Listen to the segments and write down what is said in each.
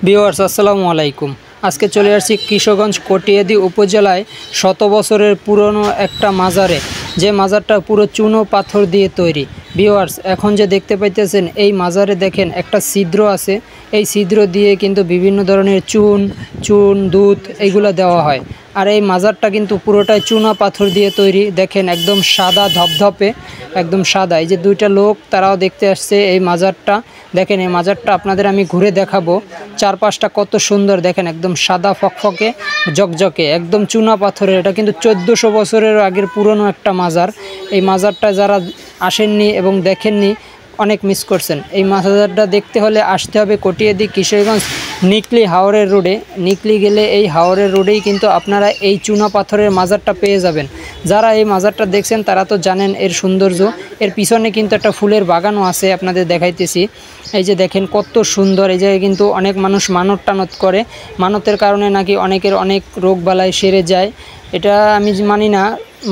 Viewers আসসালামু আলাইকুম। আজকে চলে আসছি কিশোরগঞ্জ কটিয়াদি উপজেলায় 100 বছরের পুরনো একটা মাজারে, যে মাজারটা পুরো চুনো পাথর দিয়ে তৈরি। ভিউয়ার্স এখন যে দেখতে পাইতেছেন এই মাজারে দেখেন একটা ছিদ্র আছে, এই ছিদ্র দিয়ে কিন্তু বিভিন্ন ধরনের চুন দুধ এইগুলো দেওয়া হয়। আর এই মাজারটা কিন্তু পুরোটাই চুনা পাথর দিয়ে তৈরি। দেখেন একদম সাদা ধপধপে, একদম সাদা। এই যে দুইটা লোক তারাও দেখতে আসছে এই মাজারটা। দেখেন এই মাজারটা আপনাদের আমি ঘুরে দেখাবো। চারপাশটা কত সুন্দর, দেখেন একদম সাদা ফকফকে জকজকে, একদম চুনা পাথরের। এটা কিন্তু 1400 বছরের আগের পুরনো একটা মাজার। এই মাজারটা যারা আসেননি এবং দেখেননি অনেক মিস করছেন। এই মাজারটা দেখতে হলে আসতে হবে কটিয়াদি কিশোরগঞ্জ নিকলি হাওরের রোডে। নিকলি গেলে এই হাওরের রোডেই কিন্তু আপনারা এই চুনা পাথরের মাজারটা পেয়ে যাবেন। যারা এই মাজারটা দেখছেন তারা তো জানেন এর সৌন্দর্য। এর পিছনে কিন্তু একটা ফুলের বাগানও আছে, আপনাদের দেখাইতেছি। এই যে দেখেন কত সুন্দর। এই জায়গায় কিন্তু অনেক মানুষ মানত করে, মানতের কারণে নাকি অনেকের অনেক রোগ বালাই সেরে যায়। এটা আমি মানি না,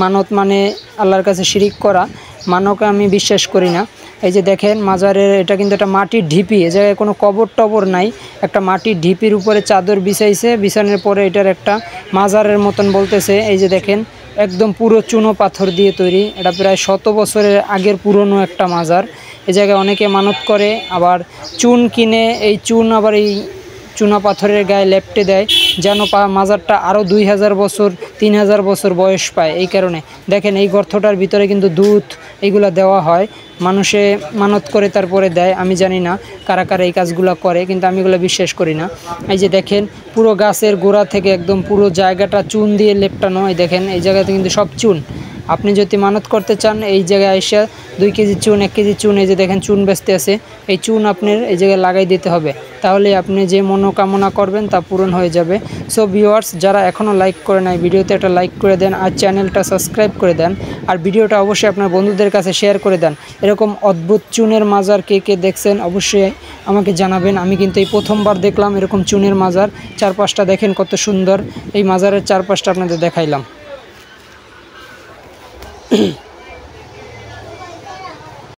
মানত মানে আল্লাহর কাছে শিরিক করা, মানকে আমি বিশ্বাস করি না। এই যে দেখেন মাজারের এটা কিন্তু একটা মাটির ঢিপি, এ জায়গায় কোনো কবর টবর নাই, একটা মাটির ঢিপির উপরে চাদর বিছাইছে, বিছানোর পরে এটার একটা মাজারের মতন বলতেছে। এই যে দেখেন একদম পুরো চুনো পাথর দিয়ে তৈরি। এটা প্রায় 100 বছরের আগের পুরনো একটা মাজার। এই জায়গায় অনেকে মানত করে, আবার চুন কিনে এই চুন আবার এই চুনা পাথরের গায়ে লেপটে দেয়, যেন মাজারটা আরও 2000 বছর 3000 বছর বয়স পায়। এই কারণে দেখেন এই গর্তটার ভিতরে কিন্তু দুধ এইগুলা দেওয়া হয়, মানুষে মানত করে তারপরে দেয়। আমি জানি না কারা কারা এই কাজগুলো করে, কিন্তু আমি এগুলো বিশ্বাস করি না। এই যে দেখেন পুরো গাছের গোড়া থেকে একদম পুরো জায়গাটা চুন দিয়ে লেপটানো। এই দেখেন এই জায়গাতে কিন্তু সব চুন। আপনি যদি মানত করতে চান এই জায়গায় এসে 2 কেজি চুন 1 কেজি চুন, এই যে দেখেন চুন বেচতে আছে, এই চুন আপনার এই জায়গায় লাগাই দিতে হবে, তাহলে আপনি যে মনোকামনা করবেন তা পূরণ হয়ে যাবে। সো ভিউয়ার্স যারা এখনও লাইক করে নাই ভিডিওতে একটা লাইক করে দেন, আর চ্যানেলটা সাবস্ক্রাইব করে দেন, আর ভিডিওটা অবশ্যই আপনার বন্ধুদের কাছে শেয়ার করে দেন। এরকম অদ্ভুত চুনের মাজার কে কে দেখছেন অবশ্যই আমাকে জানাবেন। আমি কিন্তু এই প্রথমবার দেখলাম এরকম চুনের মাজার। চারপাশটা দেখেন কত সুন্দর, এই মাজারের চারপাশটা আপনাদের দেখাইলাম।